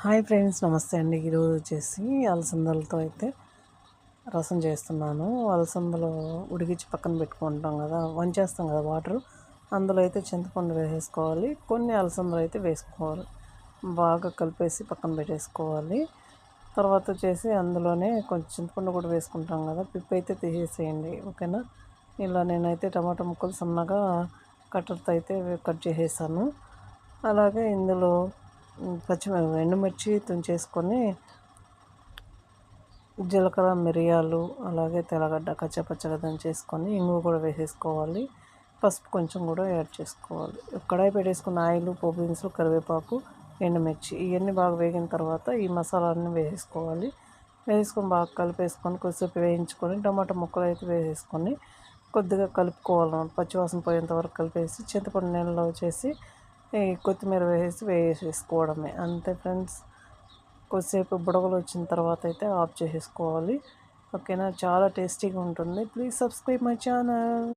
Hi friends, నమస్తే అండి. ఈరోజు వచ్చేసి అలసందలతో అయితే రసం చేస్తున్నాను. అలసందలు ఉడికించి పక్కన పెట్టుకుంటాం కదా, వంచేస్తాం కదా వాటర్, అందులో అయితే చింతపండు వేసేసుకోవాలి. కొన్ని అలసందలు అయితే వేసుకోవాలి. బాగా కలిపేసి పక్కన పెట్టేసుకోవాలి. తర్వాత వచ్చేసి అందులోనే కొంచెం చింతపండు కూడా వేసుకుంటాం కదా, పిప్పి అయితే తీసేసేయండి, ఓకేనా. ఇలా నేనైతే టమాటా ముక్కలు సన్నగా కట్టర్తో అయితే కట్ చేసేసాను. అలాగే ఇందులో ఎండుమిర్చి తుంచేసుకొని, జీలకర్ర, మిరియాలు, అలాగే తెల్లగడ్డ కచ్చపచ్చగా దంచేసుకొని, ఇంగువ కూడా వేసేసుకోవాలి. పసుపు కొంచెం కూడా యాడ్ చేసుకోవాలి. కడాయి పెట్టేసుకున్న ఆయిల్, పోపు దినుసులు, కరివేపాకు, ఎండుమిర్చి ఇవన్నీ బాగా వేగిన తర్వాత ఈ మసాలాన్ని వేసేసుకోవాలి. వేసుకొని బాగా కలిపేసుకొని కొద్దిసేపు వేయించుకొని టమాటా ముక్కలు అయితే వేసేసుకొని కొద్దిగా కలుపుకోవాలి. పచ్చివాసన పోయేంత వరకు కలిపేసి చింతపండు నీళ్ళలో వచ్చేసి ఈ కొత్తిమీర వేసేసుకోవడమే, అంతే ఫ్రెండ్స్. కొద్దిసేపు బుడగలు వచ్చిన తర్వాత అయితే ఆఫ్ చేసేసుకోవాలి, ఓకేనా. చాలా టేస్టీగా ఉంటుంది. Please subscribe my channel.